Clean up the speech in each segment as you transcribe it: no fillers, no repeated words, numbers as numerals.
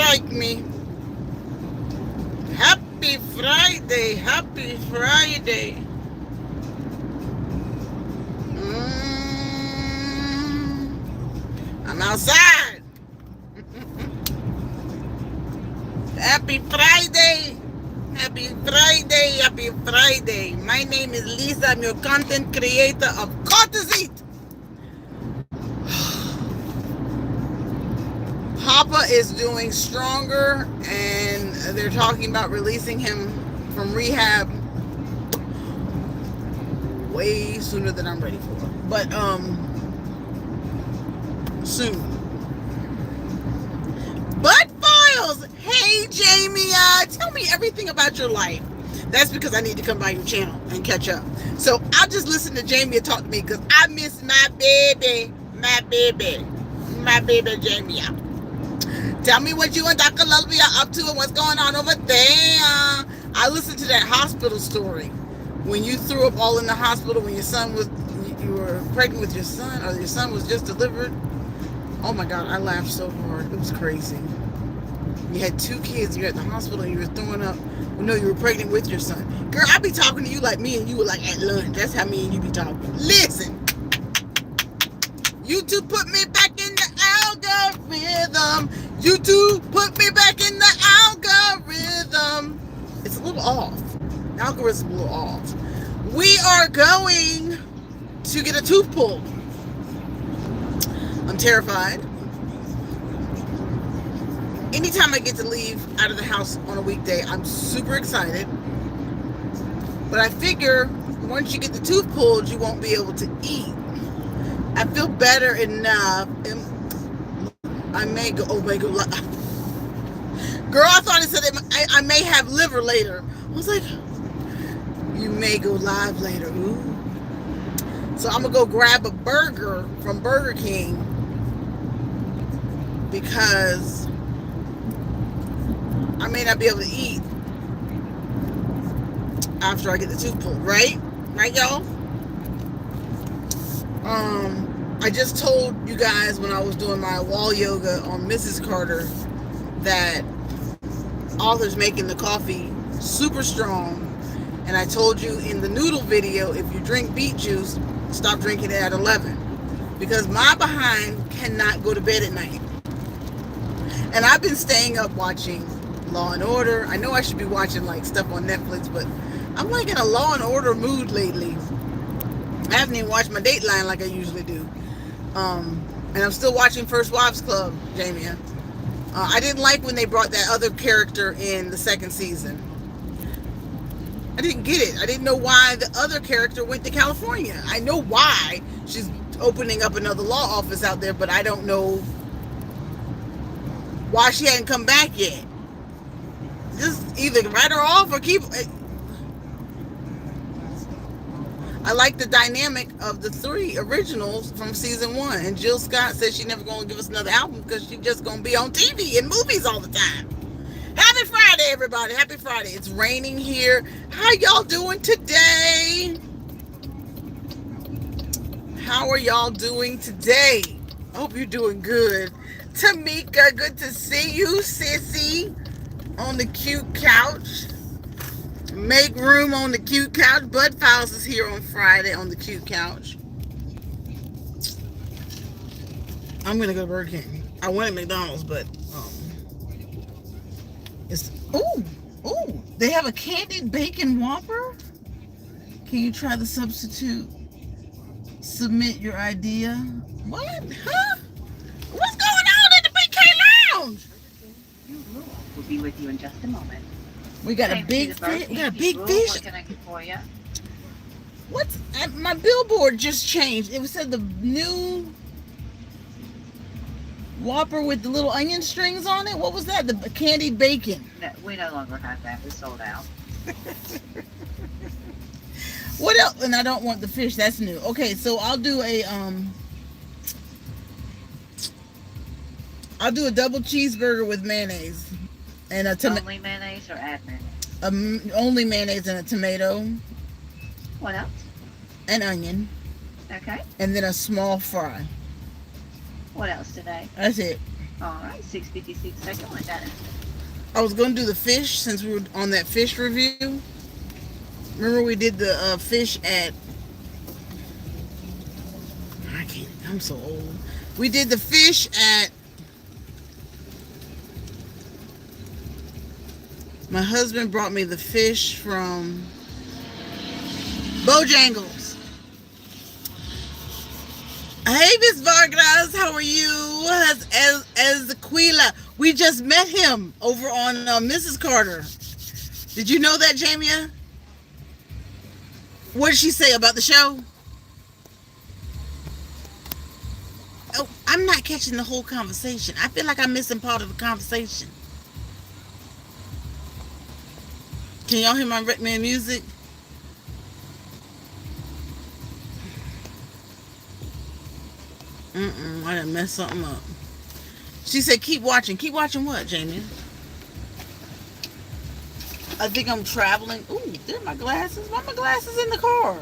strike me. Happy Friday. Happy Friday. I'm outside. Happy Friday. Happy Friday. Happy Friday. My name is Lisa. I'm your content creator of Courtesy. Papa is doing stronger, and they're talking about releasing him from rehab way sooner than I'm ready for. But soon. Bud Files! Hey Jamie, tell me everything about your life. That's because I need to come by your channel and catch up. So I'll just listen to Jamie talk to me because I miss my baby. My baby Jamie. Tell me what you and Dr. Lullaby are up to and what's going on over there. I listened to that hospital story when you threw up all in the hospital when your son was, you were pregnant with your son, or your son was just delivered. Oh my God, I laughed so hard. It was crazy. You had 2 kids, you were at the hospital and you were throwing up. Well, no, you were pregnant with your son. Girl, I be talking to you like me and you were like at lunch. That's how me and you be talking. Listen, YouTube put me back in the algorithm. YouTube put me back in the algorithm. It's a little off. The algorithm's a little off. We are going to get a tooth pulled. I'm terrified. Anytime I get to leave out of the house on a weekday, I'm super excited. But I figure once you get the tooth pulled, you won't be able to eat. I feel better enough. I may go, oh, may go live. Girl, I thought it said I may have liver later. I was like, you may go live later. Ooh. So I'm going to go grab a burger from Burger King because I may not be able to eat after I get the tooth pulled, right? Right, y'all? I just told you guys when I was doing my wall yoga on Mrs. Carter that Arthur's making the coffee super strong. And I told you in the noodle video, if you drink beet juice, stop drinking it at 11. Because my behind cannot go to bed at night. And I've been staying up watching Law and Order. I know I should be watching like stuff on Netflix, but I'm like in a Law and Order mood lately. I haven't even watched my Dateline like I usually do. And I'm still watching First Wives Club, Jamie. I didn't like when they brought that other character in the 2nd season. I didn't get it. I didn't know why the other character went to California. I know why she's opening up another law office out there, but I don't know why she hadn't come back yet. Just either write her off or keep. I like the dynamic of the 3 originals from season 1. And Jill Scott says she's never going to give us another album because she's just going to be on TV and movies all the time. Happy Friday, everybody. Happy Friday. It's raining here. How y'all doing today? How are y'all doing today? I hope you're doing good. Tamika, good to see you, sissy, on the cute couch. Make room on the cute couch. Bud Files is here on Friday on the cute couch. I'm gonna go to Burger King. I went at McDonald's, but it's they have a candied bacon Whopper. Can you try the substitute? Submit your idea. What? Huh? What's going on at the BK Lounge? We'll be with you in just a moment. We got a big fish. We got a big fish. What can I get for you? What's my billboard just changed? It said the new Whopper with the little onion strings on it. What was that? The candied bacon. No, we no longer have that. It's sold out. What else? And I don't want the fish. That's new. Okay, so I'll do a double cheeseburger with mayonnaise and a tomato. Only mayonnaise or add mayonnaise? Only mayonnaise and a tomato. What else? An onion. Okay. And then a small fry. What else today? That's it. All right, 6:56 second one done. I was going to do the fish since we were on that fish review. Remember we did the fish at... I can't... I'm so old. We did the fish at... My husband brought me the fish from Bojangles. Hey, Miss Vargas, how are you? As Aquila, we just met him over on Mrs. Carter. Did you know that, Jamia? What did she say about the show? Oh, I'm not catching the whole conversation. I feel like I'm missing part of the conversation. Can y'all hear my music? I done messed something up. She said, keep watching. Keep watching what, Jamie? I think I'm traveling. Ooh, there are my glasses. Why are my glasses in the car?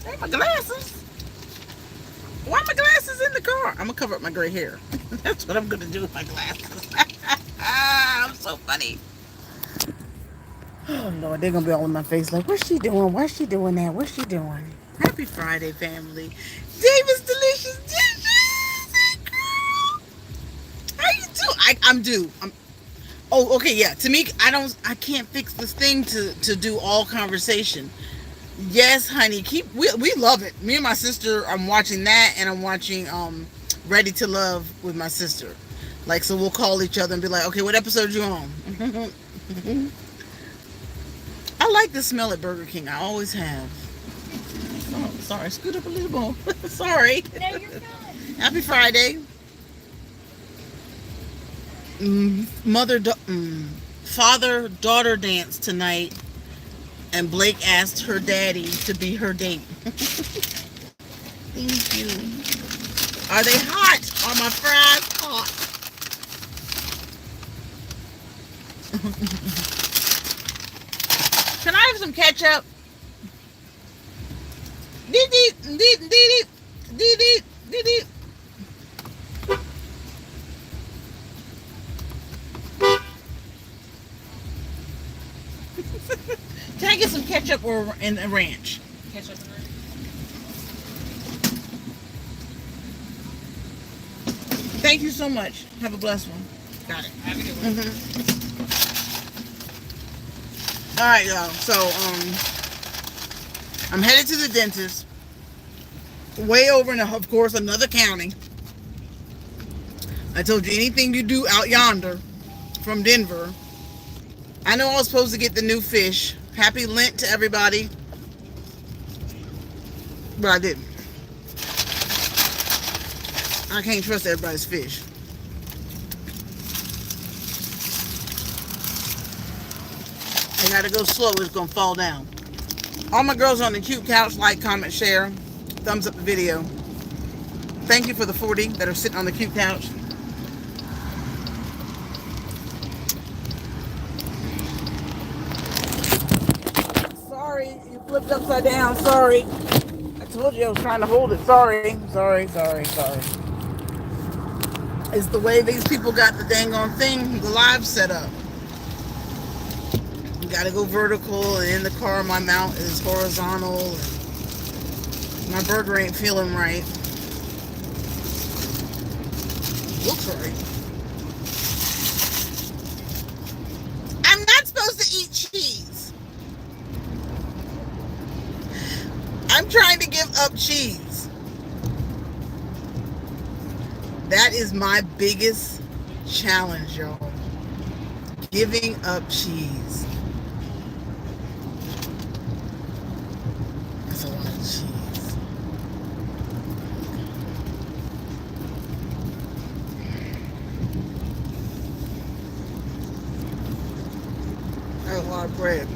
There are my glasses. Why are my glasses in the car? I'm going to cover up my gray hair. That's what I'm going to do with my glasses. I'm so funny. Oh, Lord, they're going to be all in my face like, what's she doing? Why's she doing that? What's she doing? Happy Friday, family. David's Delicious Dishes. Hey, girl. How you doing? I'm due. Oh, okay, yeah. Tamika, I can't fix this thing to do all conversation. Yes, honey. We love it. Me and my sister, I'm watching that, and I'm watching Ready to Love with my sister. Like, so we'll call each other and be like, okay, what episode you on? I like the smell at Burger King. I always have. Oh, sorry. Scoot up a little more. Sorry. No, you're fine. Happy Friday. Father-daughter dance tonight, and Blake asked her daddy to be her date. Thank you. Are they hot? Are my fries hot? Can I have some ketchup? Dee dee. Can I get some ketchup and a ranch? Ketchup and ranch. Thank you so much. Have a blessed one. Got it. Have a good one. All right, y'all. So, I'm headed to the dentist. Way over in, of course, another county. I told you, anything you do out yonder from Denver. I know I was supposed to get the new fish. Happy Lent to everybody. But I didn't. I can't trust everybody's fish. I gotta go slow, it's gonna fall down. All my girls on the cute couch, like, comment, share, thumbs up the video. Thank you for the 40 that are sitting on the cute couch. Sorry, you flipped upside down. Sorry. I told you I was trying to hold it. Sorry. It's the way these people got the dang on thing, the live set up. You gotta go vertical, and in the car my mount is horizontal. And my burger ain't feeling right. Looks right. I'm not supposed to eat cheese. I'm trying to give up cheese. That is my biggest challenge, y'all. Giving up cheese. That's a lot of cheese. That's a lot of bread.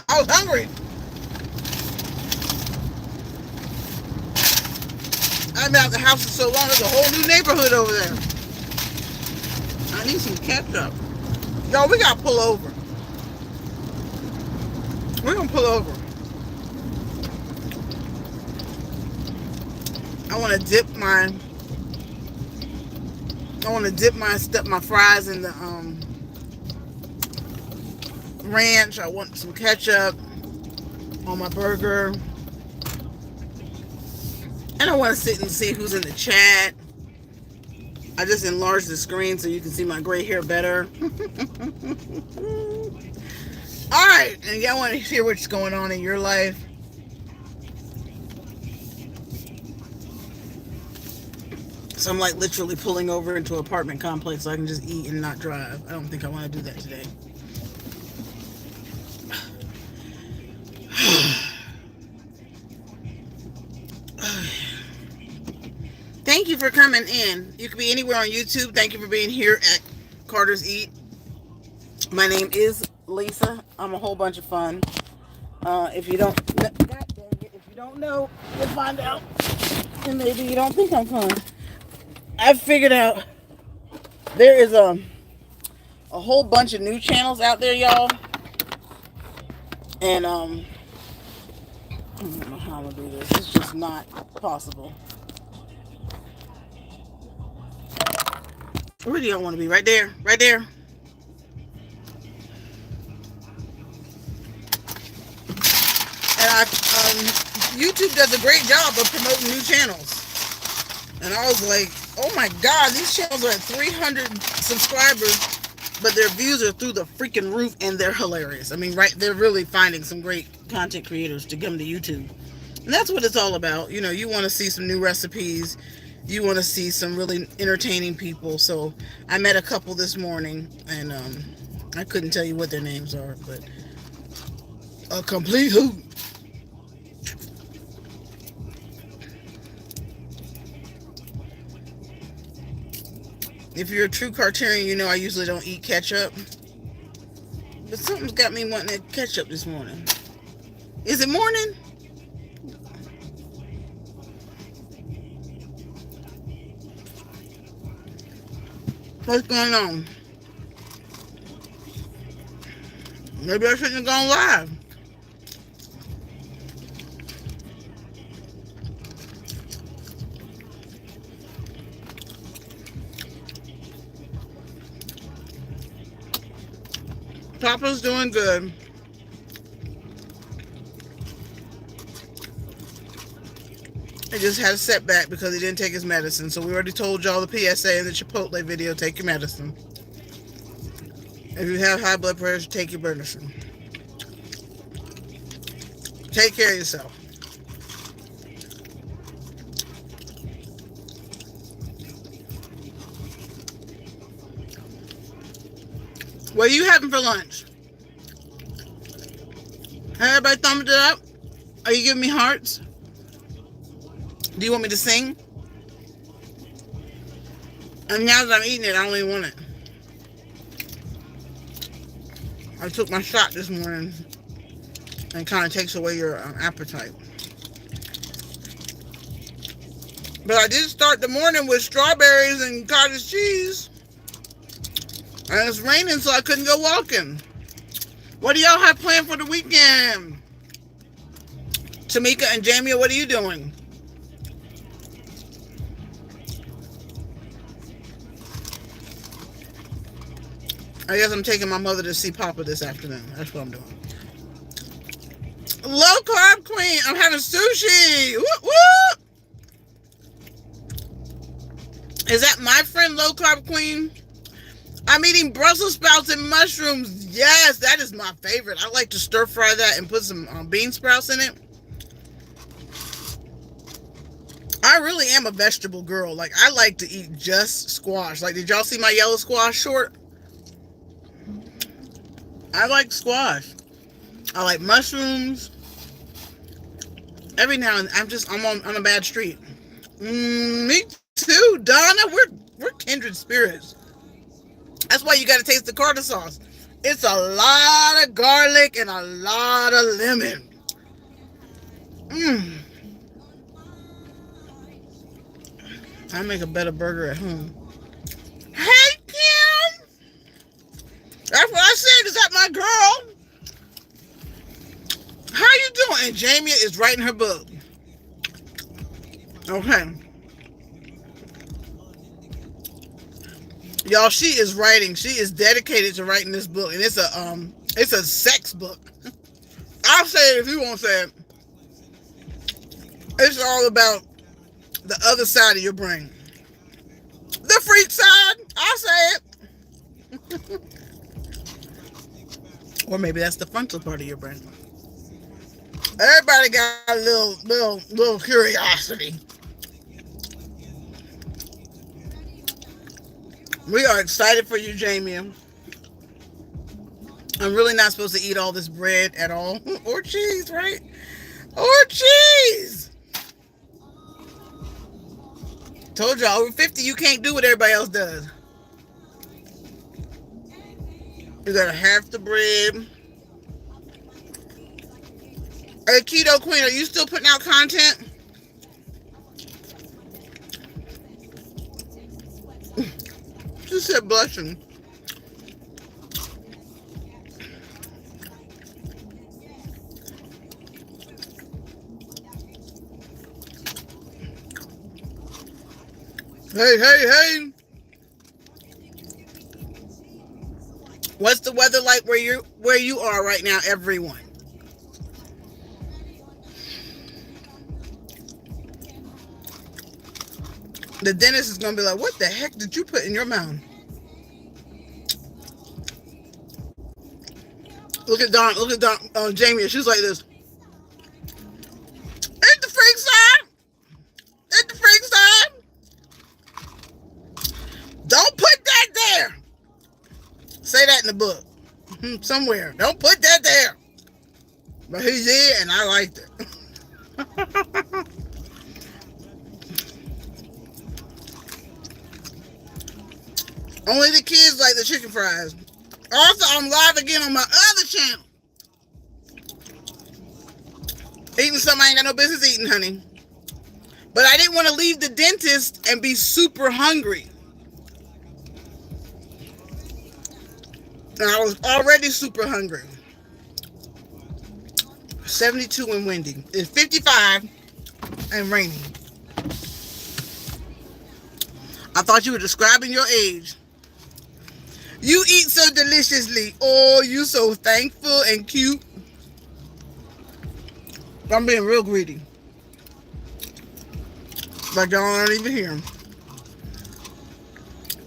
I was hungry. I've been out the house for so long, there's a whole new neighborhood over there. I need some ketchup. Yo, we gotta pull over. We're gonna pull over. I want to dip my fries in the ranch. I want some ketchup on my burger. And I want to sit and see who's in the chat. I just enlarged the screen so you can see my gray hair better. Alright, and y'all want to hear what's going on in your life? So I'm like literally pulling over into an apartment complex so I can just eat and not drive. I don't think I want to do that today. Thank you for coming in. You could be anywhere on YouTube. Thank you for being here at Carter's Eat. My name is Lisa. I'm a whole bunch of fun. If you don't, God dang it, if you don't know, you'll find out. And maybe you don't think I'm fun. I've figured out there is a whole bunch of new channels out there, y'all. And I don't know how I'm gonna do this. It's just not possible. Where do y'all want to be? Right there, right there. And YouTube does a great job of promoting new channels. And I was like, oh my God, these channels are at 300 subscribers, but their views are through the freaking roof and they're hilarious. I mean, right, they're really finding some great content creators to come to YouTube. And that's what it's all about. You know, you want to see some new recipes. You want to see some really entertaining people. So I met a couple this morning, and I couldn't tell you what their names are, but a complete hoot. If you're a true Cartarian, you know I usually don't eat ketchup. But something's got me wanting that ketchup this morning. Is it morning? What's going on? Maybe I shouldn't have gone live. Papa's doing good. He just had a setback because he didn't take his medicine. So we already told y'all the PSA in the Chipotle video, take your medicine. If you have high blood pressure, take your medicine. Take care of yourself. What are you having for lunch? Everybody thumbs it up? Are you giving me hearts? Do you want me to sing? And now that I'm eating it, I don't even want it. I took my shot this morning and it kind of takes away your appetite. But I did start the morning with strawberries and cottage cheese. And it's raining, so I couldn't go walking. What do y'all have planned for the weekend? Tamika and Jamie, what are you doing? I guess I'm taking my mother to see Papa this afternoon. That's what I'm doing. Low carb queen. I'm having sushi. Whoop, whoop. Is that my friend Low Carb Queen? I'm eating Brussels sprouts and mushrooms. Yes, that is my favorite. I like to stir fry that and put some bean sprouts in it. I really am a vegetable girl. Like, I like to eat just squash. Like, did y'all see my yellow squash short? I like squash. I like mushrooms. Every now and then, I'm on a bad streak. Me too, Donna. We're kindred spirits. That's why you got to taste the Carter sauce. It's a lot of garlic and a lot of lemon. I make a better burger at home. Hey, Kim! That's what I said. Is that my girl? How you doing? And Jamie is writing her book. Okay. Y'all, she is writing. She is dedicated to writing this book. And it's a sex book. I'll say it if you won't say it. It's all about the other side of your brain. The freak side. I'll say it. Or maybe that's the frontal part of your brain. Everybody got a little curiosity. We are excited for you, Jamie. I'm really not supposed to eat all this bread at all. Or cheese, right? Or cheese. Told y'all, over 50, you can't do what everybody else does. You gotta half the bread. Hey, Keto Queen, are you still putting out content? She said blushing. Hey. What's the weather like where you are right now, everyone? The dentist is gonna be like, what the heck did you put in your mouth? Look at Dawn, Jamie, she's like this. It's the freak side. It's the freak side. Don't put that there. Say that in the book. Somewhere. Don't put that there. But he did, and I liked it. Only the kids like the chicken fries. Also, I'm live again on my other channel. Eating something I ain't got no business eating, honey. But I didn't want to leave the dentist and be super hungry. And I was already super hungry. 72 and windy. It's 55 and raining. I thought you were describing your age. You eat so deliciously. Oh, you so thankful and cute. I'm being real greedy. Like y'all aren't even here.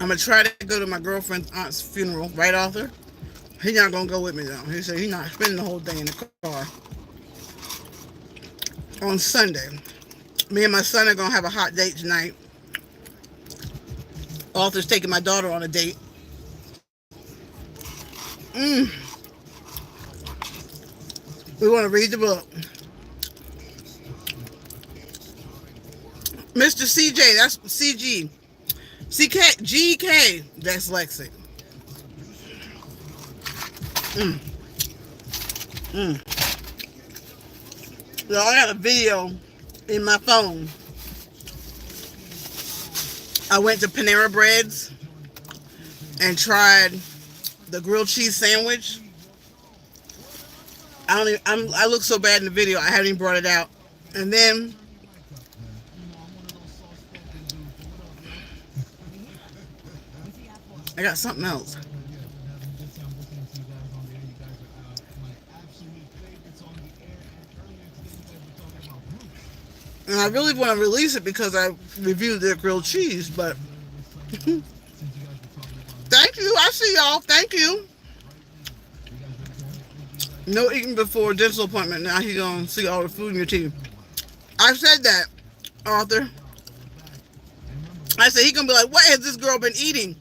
I'm going to try to go to my girlfriend's aunt's funeral. Right, Arthur? He's not going to go with me, though. He said he's not spending the whole day in the car. On Sunday. Me and my son are going to have a hot date tonight. Arthur's taking my daughter on a date. We want to read the book. Mr. CJ, that's CG. CK, GK, that's Lexi. So I got a video in my phone. I went to Panera Breads and tried the grilled cheese sandwich. I look so bad in the video, I haven't even brought it out. And then I got something else. And I really want to release it because I reviewed their grilled cheese, but thank you. I see y'all. Thank you. No eating before dental appointment. Now he's going to see all the food in your teeth. I said that, Arthur. I said, he's going to be like, what has this girl been eating?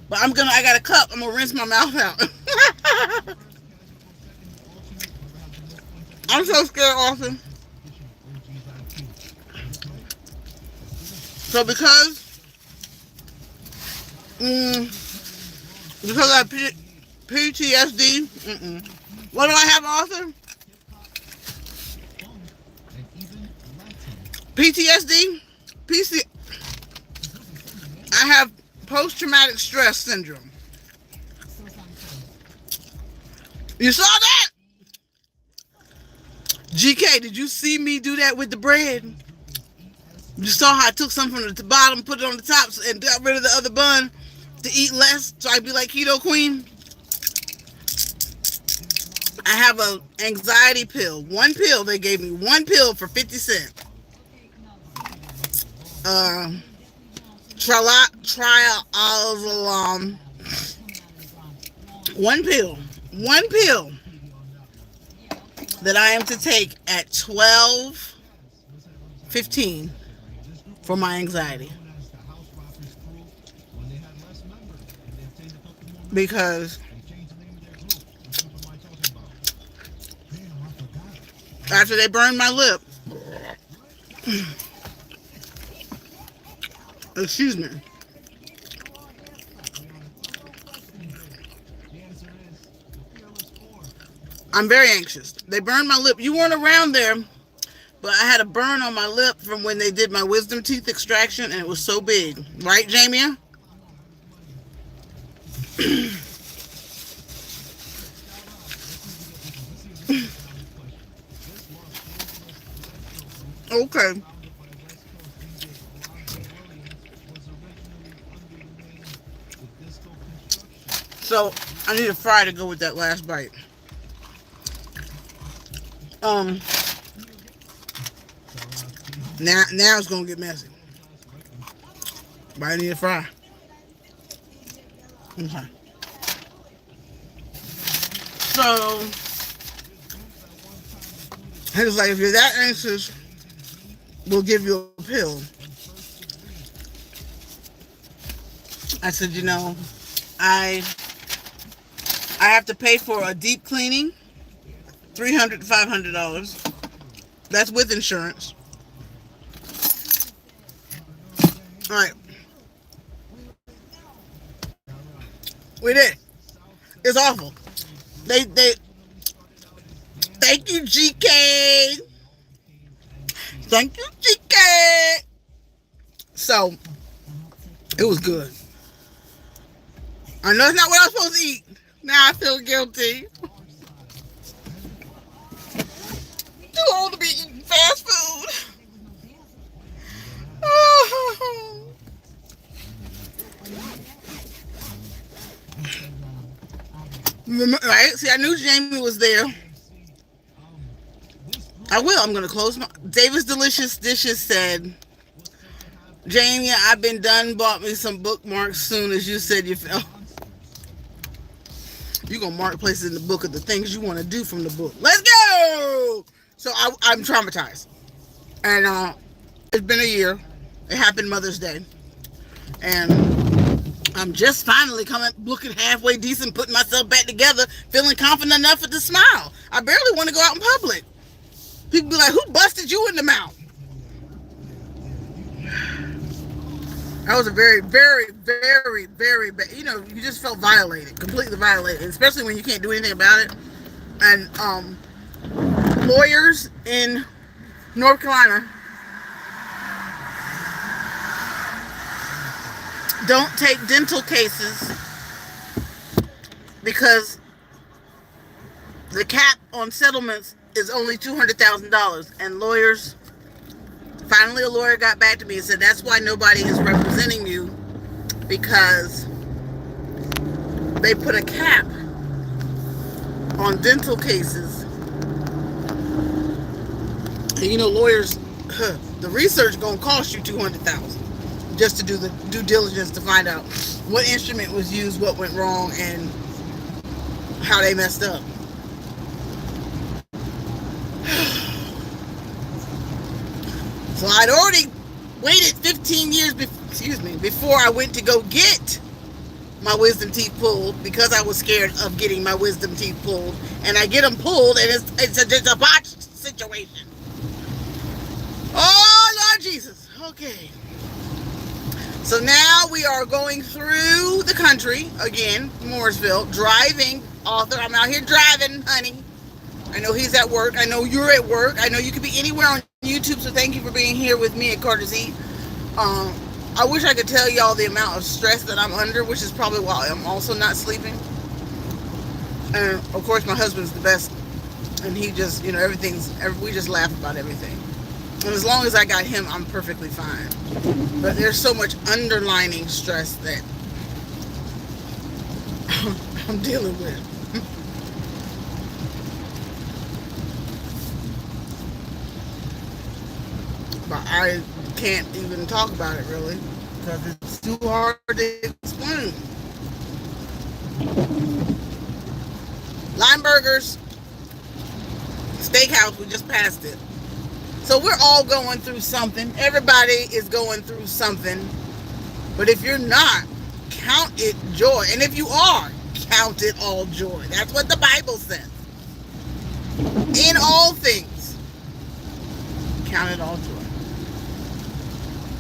But I got a cup. I'm going to rinse my mouth out. I'm so scared, Arthur. So because I have PTSD, what do I have, Arthur? PTSD? I have post-traumatic stress syndrome. You saw that? GK, did you see me do that with the bread? You saw how I took some from the bottom, put it on the top, and got rid of the other bun to eat less, so I'd be like Keto Queen? I have a anxiety pill. One pill. They gave me one pill for 50 cents. Triazolam. One pill. One pill that I am to take at 12:15 for my anxiety. Because after they burned my lip, excuse me, I'm very anxious. They burned my lip. You weren't around there, but I had a burn on my lip from when they did my wisdom teeth extraction, and it was so big. Right, Jamie? Okay. So I need a fry to go with that last bite. Now it's gonna get messy. But I need a fry. Okay. So it's like, if you're that anxious, we'll give you a pill. I said, you know, I have to pay for a deep cleaning, $300 to $500. That's with insurance. All right. We did. It's awful. They thank you, GK. Thank you, GK. So it was good. I know it's not what I was supposed to eat. Now I feel guilty. Too old to be eating fast food. Right? See, I knew Jamie was there. I will. I'm going to close my... Davis Delicious Dishes said, Jamie, I've been done. Bought me some bookmarks soon as you said you felt. You're going to mark places in the book of the things you want to do from the book. Let's go! So I'm traumatized. And it's been a year. It happened Mother's Day. And I'm just finally looking halfway decent, putting myself back together, feeling confident enough to smile. I barely want to go out in public. People be like, who busted you in the mouth? That was a very, very, very, very bad, you just felt violated, completely violated, especially when you can't do anything about it. And lawyers in North Carolina don't take dental cases because the cap on settlements is only $200,000. And lawyers, finally a lawyer got back to me and said, that's why nobody is representing you, because they put a cap on dental cases. And lawyers, the research gonna cost you $200,000 just to do the due diligence to find out what instrument was used, what went wrong, and how they messed up. So I'd already waited 15 years before I went to go get my wisdom teeth pulled, because I was scared of getting my wisdom teeth pulled. And I get them pulled, and it's a botched situation. Oh, Lord Jesus. Okay. So now we are going through the country again, Mooresville, driving. Author, I'm out here driving, honey. I know he's at work. I know you're at work. I know you could be anywhere on YouTube, so thank you for being here with me at Carter's Eat. I wish I could tell y'all the amount of stress that I'm under, which is probably why I'm also not sleeping. And of course, my husband's the best, and he just, we just laugh about everything. And as long as I got him, I'm perfectly fine. But there's so much underlining stress that I'm dealing with. But I can't even talk about it really because it's too hard to explain. Lineburgers Steakhouse, we just passed it. So we're all going through something. Everybody is going through something. But if you're not, count it joy. And if you are, count it all joy. That's what the Bible says. In all things, count it all joy.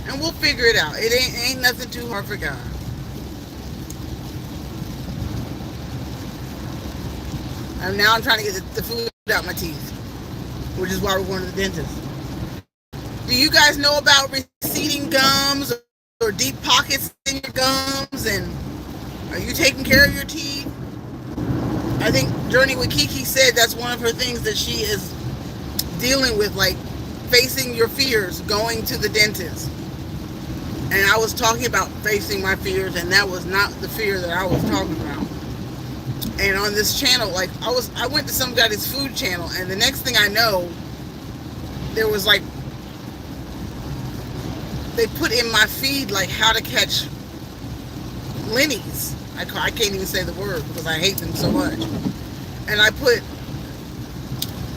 And we'll figure it out. It ain't nothing too hard for God. And now I'm trying to get the food out my teeth, which is why we're going to the dentist. Do you guys know about receding gums or deep pockets in your gums? And are you taking care of your teeth? I think Journey with Kiki said that's one of her things that she is dealing with, like facing your fears, going to the dentist. And I was talking about facing my fears, and that was not the fear that I was talking about. And on this channel, like I went to somebody's food channel, and the next thing I know, there was like, they put in my feed like how to catch linnies. I can't even say the word because I hate them so much. And I put,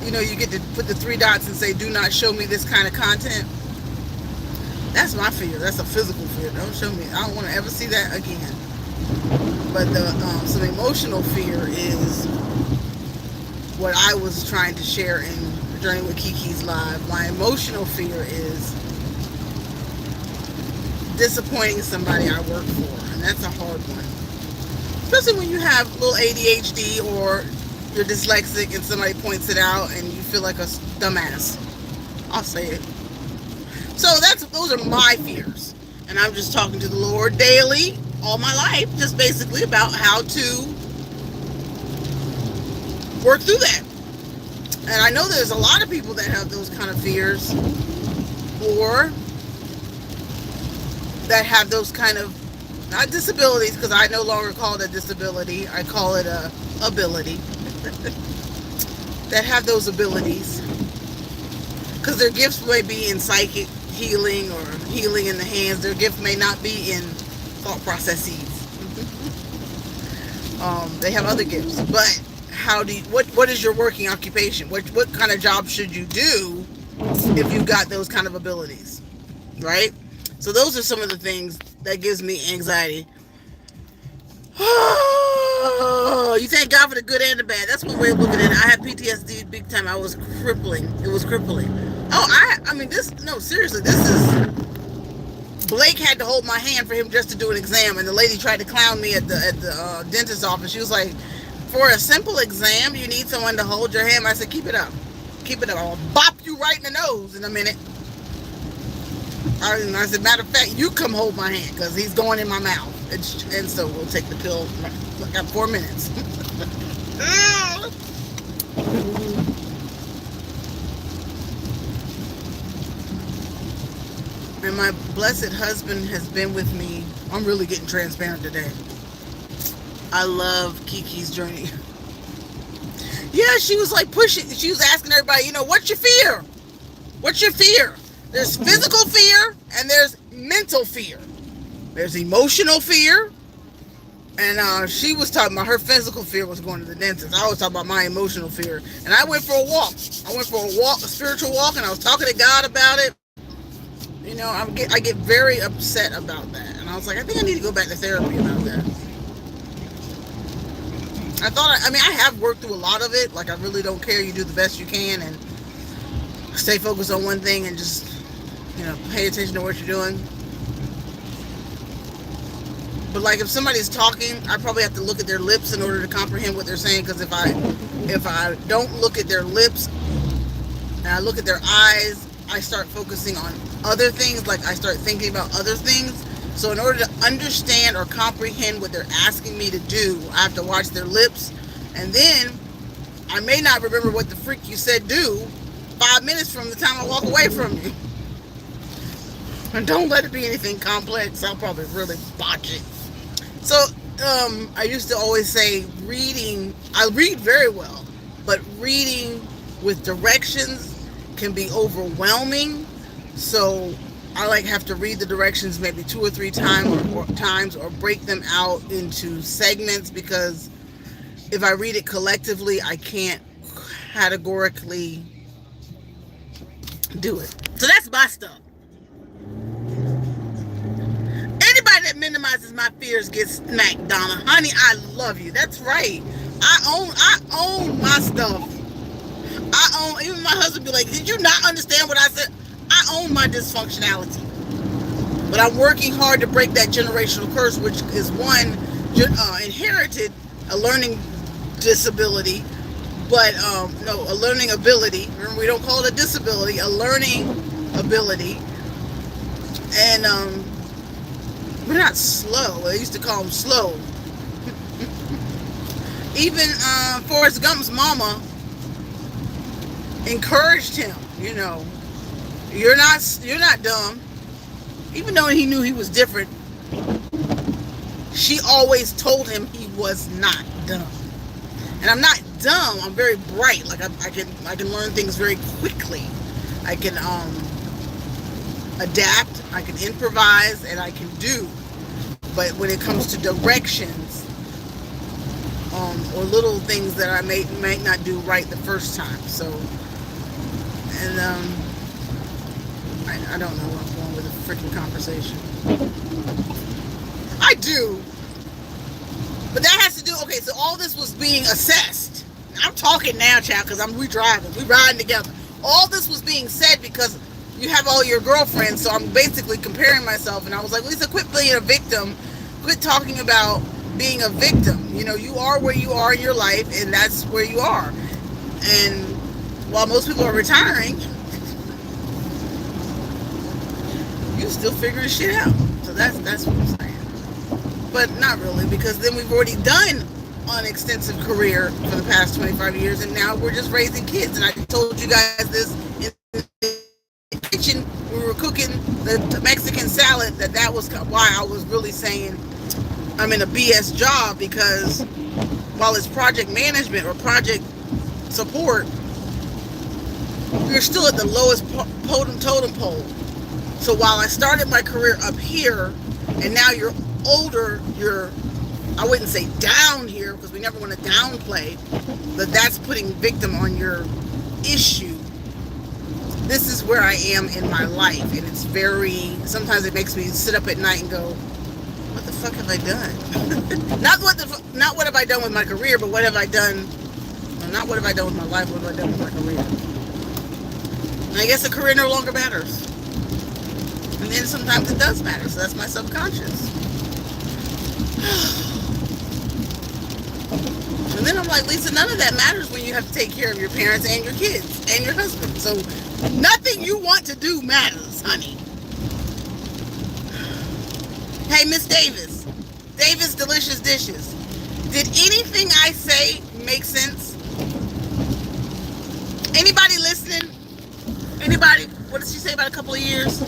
you get to put the 3 dots and say, do not show me this kind of content. That's my fear. That's a physical fear. Don't show me. I don't want to ever see that again. But some emotional fear is what I was trying to share in Journey with Kiki's live. My emotional fear is disappointing somebody I work for, and that's a hard one. Especially when you have little ADHD or you're dyslexic and somebody points it out and you feel like a dumbass. I'll say it. So those are my fears. And I'm just talking to the Lord daily, all my life, just basically about how to work through that. And I know there's a lot of people that have those kind of fears, or that have those kind of, not disabilities, because I no longer call it a disability, I call it a ability, that have those abilities, because their gifts may be in psychic healing or healing in the hands. Their gift may not be in thought processes. They have other gifts, but what is your working occupation? What kind of job should you do if you've got those kind of abilities, right? So those are some of the things that gives me anxiety. Oh, you thank God for the good and the bad. That's one way of looking at it. I had PTSD big time. It was crippling. Seriously, Blake had to hold my hand for him just to do an exam, and the lady tried to clown me at the dentist's office. She was like, for a simple exam, you need someone to hold your hand. I said, keep it up. I'll bop you right in the nose in a minute. I said, matter of fact, you come hold my hand because he's going in my mouth. And so we'll take the pill. I got 4 minutes. And my blessed husband has been with me. I'm really getting transparent today. I love Kiki's journey. Yeah, she was like pushing. She was asking everybody, what's your fear? What's your fear? There's physical fear and there's mental fear. There's emotional fear. And she was talking about her physical fear was going to the dentist. I was talking about my emotional fear. And I went for a walk. A spiritual walk, and I was talking to God about it. I get very upset about that. And I was like, I think I need to go back to therapy about that. I have worked through a lot of it. Like, I really don't care. You do the best you can and stay focused on one thing and just, pay attention to what you're doing. But like, if somebody's talking, I probably have to look at their lips in order to comprehend what they're saying. Because if I don't look at their lips and I look at their eyes, I start focusing on other things. Like, I start thinking about other things. So in order to understand or comprehend what they're asking me to do, I have to watch their lips And then I may not remember what the freak you said do 5 minutes from the time I walk away from you. And don't let it be anything complex. I'll probably really botch it. So I used to always say reading, I read very well, but reading with directions can be overwhelming. So I have to read the directions maybe 2 or 3 times or break them out into segments, because if I read it collectively, I can't categorically do it. So that's my stuff. Anybody that minimizes my fears gets smacked, Donna. Honey, I love you. That's right. I own my stuff. Even my husband be like, did you not understand what I said? I own my dysfunctionality. But I'm working hard to break that generational curse, which is one, inherited, a learning disability, but no, a learning ability. Remember, we don't call it a disability, a learning ability. And we're not slow. I used to call them slow. Even Forrest Gump's mama encouraged him, you're not dumb. Even though he knew he was different, she always told him he was not dumb. And I'm not dumb. I'm very bright. Like I can learn things very quickly. I can adapt. I can improvise, and I can do. But when it comes to directions, or little things that I may not do right the first time. So, and I don't know where I'm going with the freaking conversation. I do. But that has to do, okay, so all this was being assessed. I'm talking now, child, because we driving. We riding together. All this was being said because you have all your girlfriends, so I'm basically comparing myself. And I was like, Lisa, quit being a victim. Quit talking about being a victim. You are where you are in your life, and that's where you are. And while most people are retiring, you still figuring shit out. So that's what I'm saying. But not really, because then we've already done an extensive career for the past 25 years, and now we're just raising kids. And I told you guys this in the kitchen. We were cooking the Mexican salad. That was why I was really saying I'm in a BS job, because while it's project management or project support, you're still at the lowest totem pole. So while I started my career up here, and now you're older, I wouldn't say down here, because we never want to downplay, but that's putting victim on your issue. This is where I am in my life, and it's sometimes it makes me sit up at night and go, what the fuck have I done? not what have I done with my career, but what have I done, not what have I done with my life, what have I done with my career? And I guess the career no longer matters. And then sometimes it does matter, so that's my subconscious. And then I'm like, Lisa, none of that matters when you have to take care of your parents and your kids and your husband. So nothing you want to do matters, honey. Hey, Miss Davis. Davis Delicious Dishes. Did anything I say make sense? Anybody listening? Anybody? What did she say about a couple of years?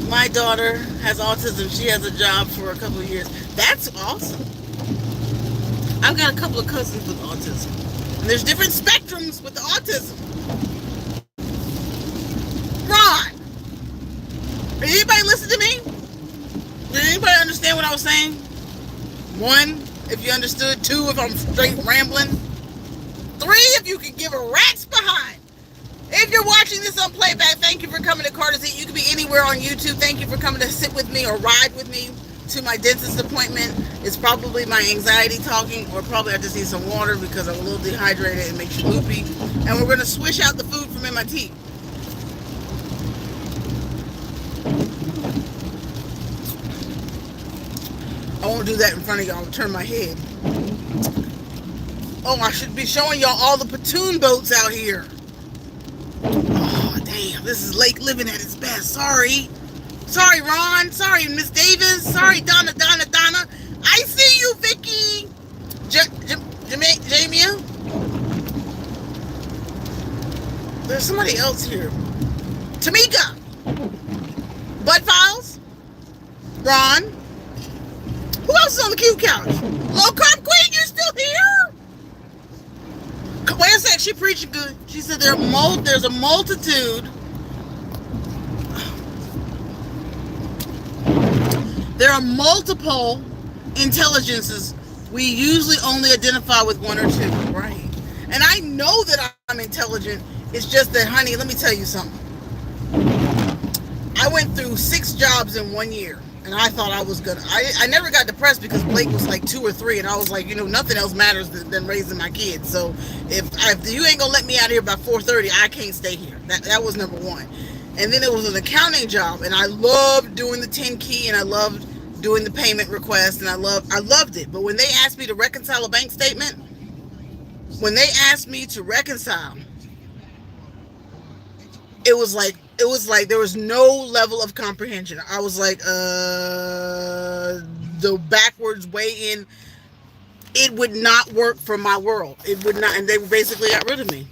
My daughter has autism. She has a job for a couple of years. That's awesome. I've got a couple of cousins with autism. And there's different spectrums with the autism. Ron, did anybody listen to me? Did anybody understand what I was saying? 1, if you understood. 2, if I'm straight rambling. 3, if you can give a rat's behind. If you're watching this on playback, thank you for coming to Carter's Eat. You could be anywhere on YouTube. Thank you for coming to sit with me or ride with me to my dentist appointment. It's probably my anxiety talking, or probably I just need some water because I'm a little dehydrated and it makes you loopy. And we're going to swish out the food from in my teeth. I won't do that in front of y'all. I'll turn my head. Oh, I should be showing y'all all the pontoon boats out here. Oh, damn. This is lake living at its best. Sorry. Sorry, Ron. Sorry, Miss Davis. Sorry, Donna. I see you, Vicky. Jamia? There's somebody else here. Tamika. Bud Files. Ron. Who else is on the cube couch? Low Carb Queen, you still here? Wait a sec, she preaching good. She said there's a multitude. There are multiple intelligences. We usually only identify with one or two, right? And I know that I'm intelligent. It's just that, honey, let me tell you something. I went through 6 jobs in 1 year, and I thought I was gonna. I never got depressed because Blake was like 2 or 3, and I was like, nothing else matters than raising my kids. So if you ain't gonna let me out of here by 4:30, I can't stay here. That was number one. And then it was an accounting job, and I loved doing the 10 key, and I loved doing the payment request, and I loved it. But when they asked me to reconcile a bank statement, it was like there was no level of comprehension. I was like, the backwards way in, it would not work for my world. It would not, and they basically got rid of me.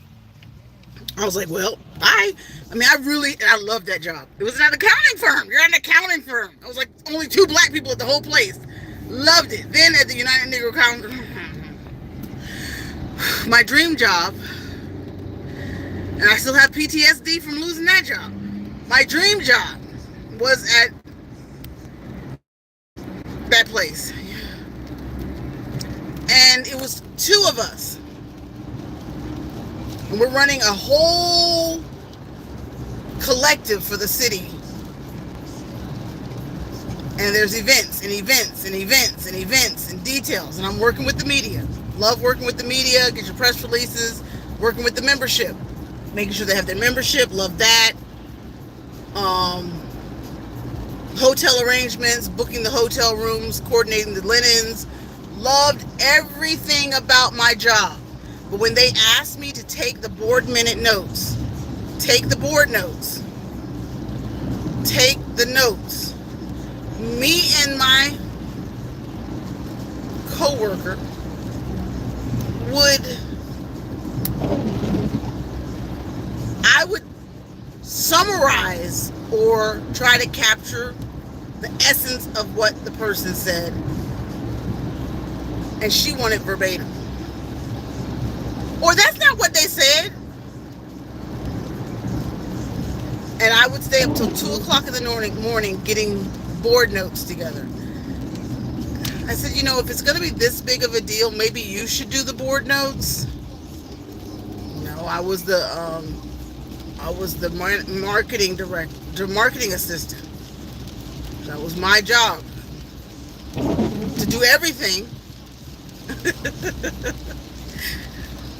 I was like, well, bye. I mean, I loved that job. It was an accounting firm. You're an accounting firm. I was like, only 2 black people at the whole place. Loved it. Then at the United Negro Congress, my dream job, and I still have PTSD from losing that job. My dream job was at that place. And it was 2 of us. And we're running a whole collective for the city. And there's events and events and events and events and details. And I'm working with the media. Love working with the media. Get your press releases. Working with the membership. Making sure they have their membership. Love that. Hotel arrangements. Booking the hotel rooms. Coordinating the linens. Loved everything about my job. But when they asked me to take the board minute notes, take the board notes, take the notes, me and my coworker I would summarize or try to capture the essence of what the person said, and she wanted verbatim. Or that's not what they said. And I would stay up till 2 o'clock in the morning getting board notes together. I said, if it's going to be this big of a deal, maybe you should do the board notes. No, I was the marketing director, marketing assistant. That was my job, to do everything.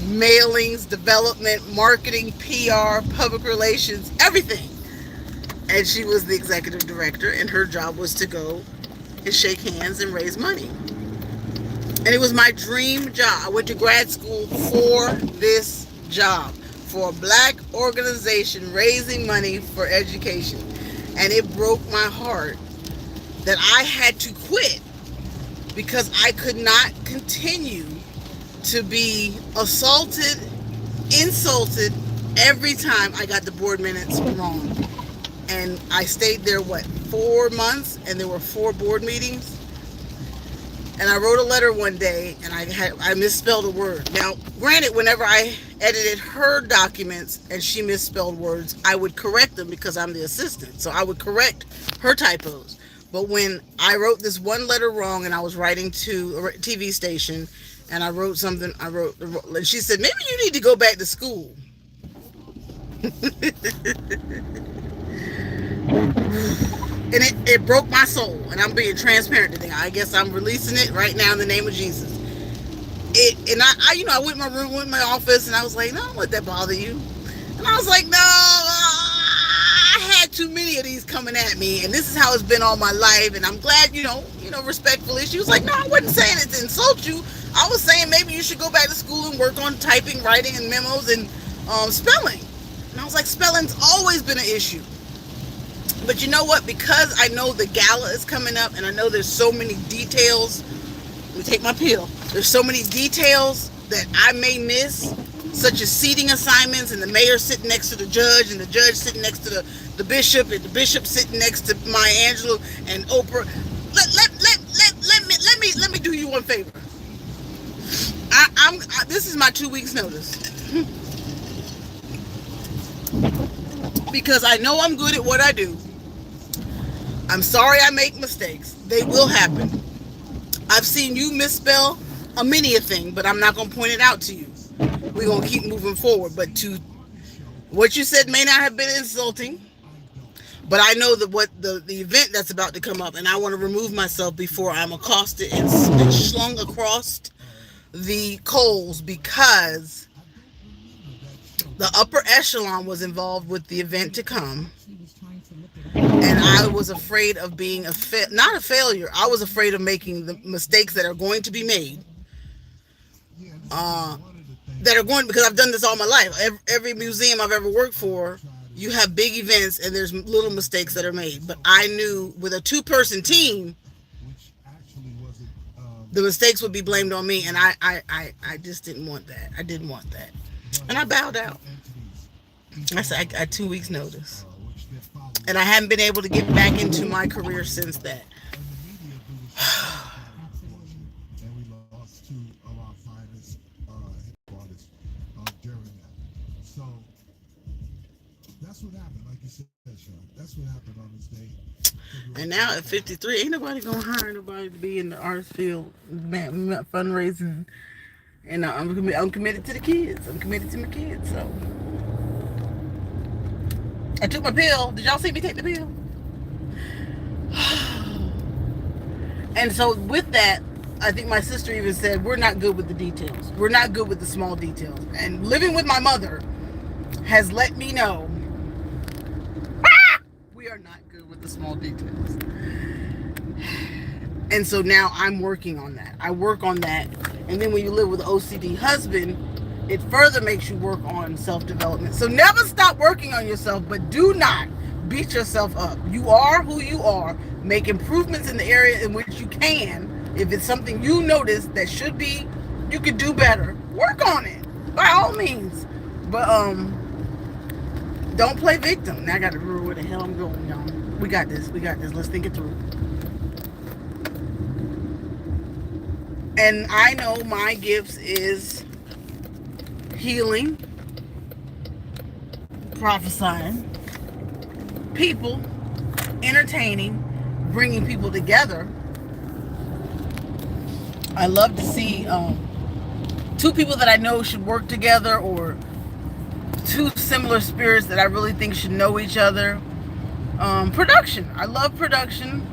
Mailings, development, marketing, PR, public relations, everything. And she was the executive director, and her job was to go and shake hands and raise money. And it was my dream job. I went to grad school for this job, for a black organization raising money for education. And it broke my heart that I had to quit because I could not continue to be assaulted, insulted every time I got the board minutes wrong. And I stayed there, 4 months, and there were 4 board meetings. And I wrote a letter one day, and I misspelled a word. Now, granted, whenever I edited her documents and she misspelled words, I would correct them because I'm the assistant. So I would correct her typos. But when I wrote this one letter wrong, and I was writing to a TV station, and I wrote something, and she said, maybe you need to go back to school. And it broke my soul, and I'm being transparent today. I guess I'm releasing it right now in the name of Jesus. I went in my room, went in my office, and I was like, no, don't let that bother you. And I was like, no, I had too many of these coming at me, and this is how it's been all my life, and I'm glad, respectfully. She was like, no, I wasn't saying it to insult you. I was saying maybe you should go back to school and work on typing, writing, and memos, and spelling. And I was like, spelling's always been an issue. But you know what? Because I know the gala is coming up, and I know there's so many details, me take my pill. There's so many details that I may miss, such as seating assignments and the mayor sitting next to the judge and the judge sitting next to the bishop and the bishop sitting next to Maya Angelou and Oprah. Let me do you one favor. This is my 2 weeks notice. Because I know I'm good at what I do. I'm sorry I make mistakes. They will happen. I've seen you misspell a many a thing, but I'm not going to point it out to you. We're going to keep moving forward. But what you said may not have been insulting, but I know that what the event that's about to come up, and I want to remove myself before I'm accosted and slung across the coals, because the upper echelon was involved with the event to come. And I was afraid of being not a failure. I was afraid of making the mistakes that are going to be made. Because I've done this all my life. Every museum I've ever worked for, you have big events and there's little mistakes that are made. But I knew with a 2-person team, the mistakes would be blamed on me, and I just didn't want that. I didn't want that. And I bowed out. I said I 2 weeks notice. And I haven't been able to get back into my career since that. And we lost 2 of our finest artists during that. So that's what happened, like you said, Sean. That's what happened on this day. And now at 53, ain't nobody gonna hire nobody to be in the arts field, fundraising. And I'm committed to the kids. I'm committed to my kids. So I took my pill. Did y'all see me take the pill? And so with that, I think my sister even said, we're not good with the details. We're not good with the small details. And living with my mother has let me know we are not good with the small details. And so now I'm working on that. I work on that. And then when you live with an OCD husband, it further makes you work on self-development. So never stop working on yourself, but do not beat yourself up. You are who you are. Make improvements in the area in which you can. If it's something you notice that should be, you could do better. Work on it, by all means. But don't play victim. Now I got to remember where the hell I'm going, y'all. We got this. We got this. Let's think it through. And I know my gifts is healing, prophesying, people, entertaining, bringing people together. I love to see 2 people that I know should work together, or 2 similar spirits that I really think should know each other. Production. I love production.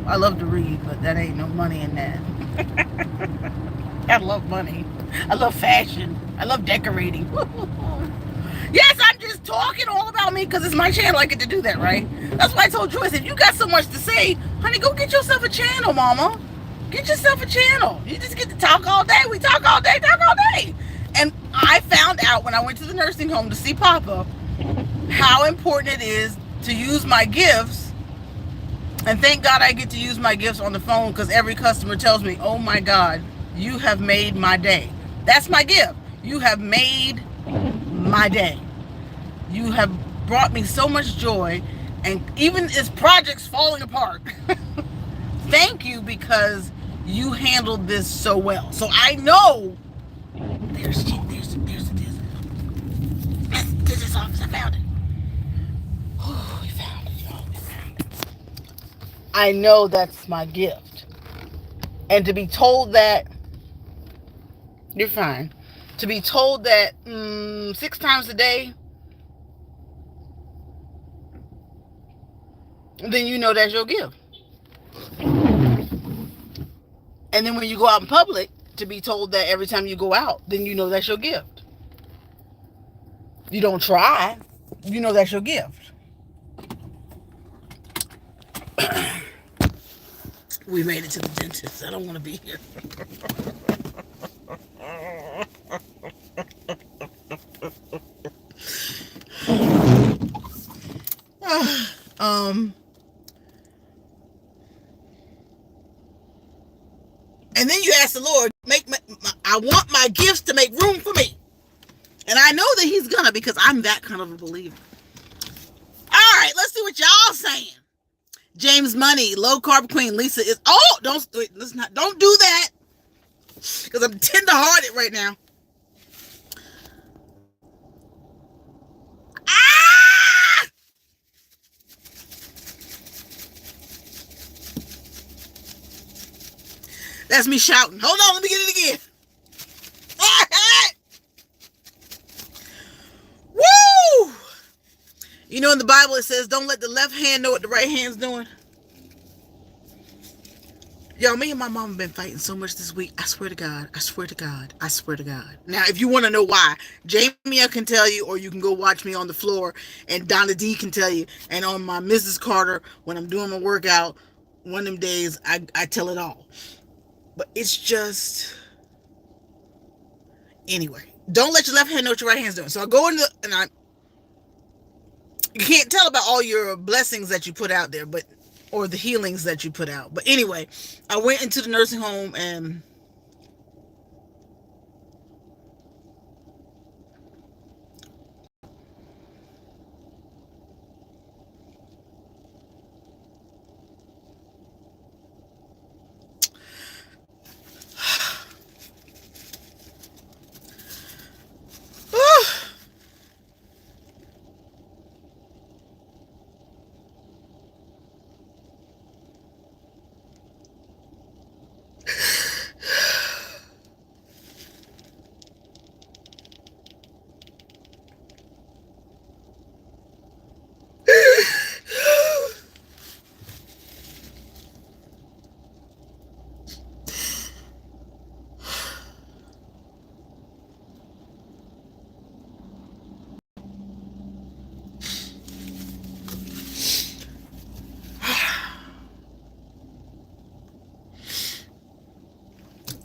I love to read, but that ain't no money in that. I love money. I love fashion. I love decorating. Yes, I'm just talking all about me because it's my channel. I get to do that, right? That's why I told Joyce, if you got so much to say, honey, go get yourself a channel, mama. Get yourself a channel. You just get to talk all day. We talk all day, talk all day. And I found out when I went to the nursing home to see Papa how important it is to use my gifts. And thank God I get to use my gifts on the phone, because every customer tells me, oh my God, you have made my day. That's my gift. You have made my day. You have brought me so much joy, and even as projects falling apart, thank you, because you handled this so well. So I know there's this office. I found it. Oh, we found it, y'all. We found it. I know that's my gift. And to be told that you're fine. To be told that 6 times a day, then you know that's your gift. And then when you go out in public, to be told that every time you go out, then you know that's your gift. You don't try, you know that's your gift. We made it to the dentist. I don't want to be here. I want my gifts to make room for me. And I know that he's gonna, because I'm that kind of a believer. All right, let's see what y'all saying. James Money, low carb queen. Lisa is. Oh, don't do that, because I'm tender-hearted right now. Ah! That's me shouting. Hold on, let me get it again. Woo! You know, in the Bible it says, don't let the left hand know what the right hand's doing. Yo, me and my mom have been fighting so much this week. I swear to God. I swear to God. I swear to God. Now, if you want to know why, Jamie can tell you, or you can go watch me on the floor, and Donna D can tell you. And on my Mrs. Carter, when I'm doing my workout, one of them days, I tell it all. But it's just... Anyway, don't let your left hand know what your right hand's doing. So I go into... You can't tell about all your blessings that you put out there, or the healings that you put out. But anyway, I went into the nursing home and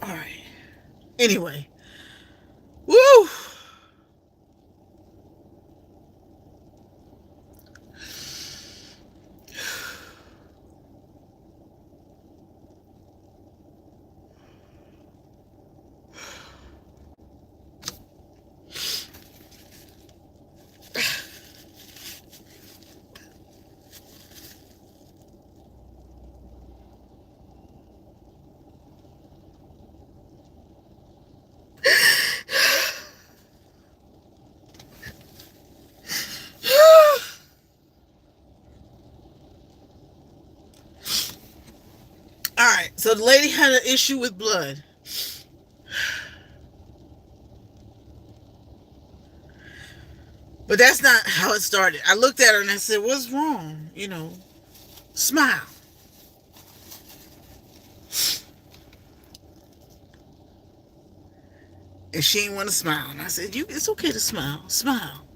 all right. Anyway. Woo! All right, so the lady had an issue with blood. But that's not how it started. I looked at her and I said, what's wrong? Smile. And she didn't want to smile. And I said, it's okay to smile. Smile.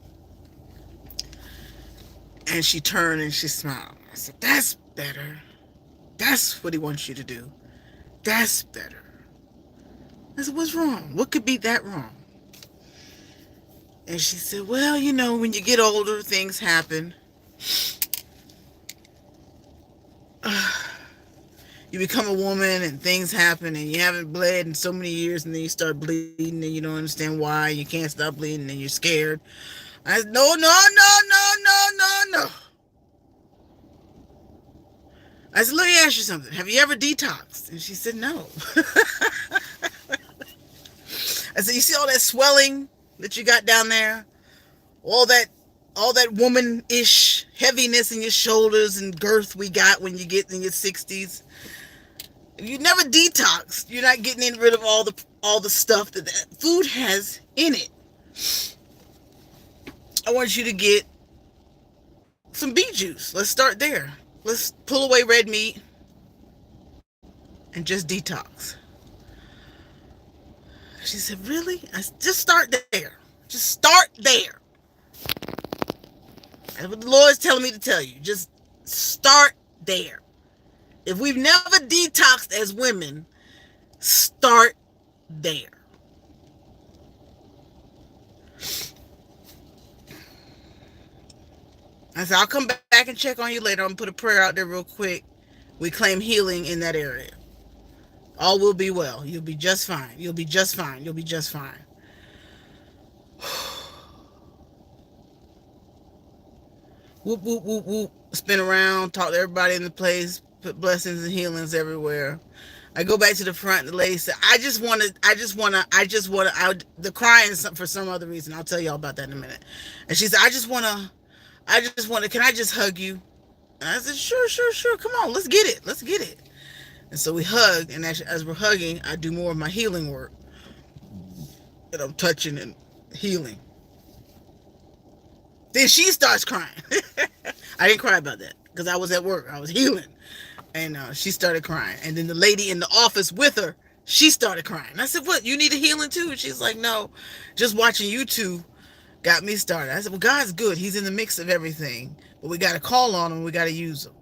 And she turned and she smiled. I said, that's better. That's what he wants you to do. That's better. I said, what's wrong? What could be that wrong? And she said, well, when you get older, things happen. You become a woman and things happen and you haven't bled in so many years, and then you start bleeding and you don't understand why. You can't stop bleeding and you're scared. I said, no. I said, let me ask you something. Have you ever detoxed? And she said, no. I said, you see all that swelling that you got down there? All that woman-ish heaviness in your shoulders and girth we got when you get in your 60s. If you never detoxed, you're not getting rid of all the stuff that food has in it. I want you to get some beet juice. Let's start there. Let's pull away red meat and just detox. She said, really? I said, just start there. Just start there. That's what the Lord is telling me to tell you. Just start there. If we've never detoxed as women, start there. I said, I'll come back and check on you later. I'm going to put a prayer out there real quick. We claim healing in that area. All will be well. You'll be just fine. You'll be just fine. You'll be just fine. Whoop, whoop, whoop, whoop. Spin around, talk to everybody in the place, put blessings and healings everywhere. I go back to the front. The lady said, the crying for some other reason. I'll tell y'all about that in a minute. And she said, can I just hug you? And I said, sure, sure, sure. Come on, let's get it. Let's get it. And so we hug. And as we're hugging, I do more of my healing work. And I'm touching and healing. Then she starts crying. I didn't cry about that because I was at work. I was healing. And she started crying. And then the lady in the office with her, she started crying. I said, what, you need a healing too? And she's like, no, just watching you two got me started. I said, well, God's good. He's in the mix of everything. But we got to call on him. We got to use him.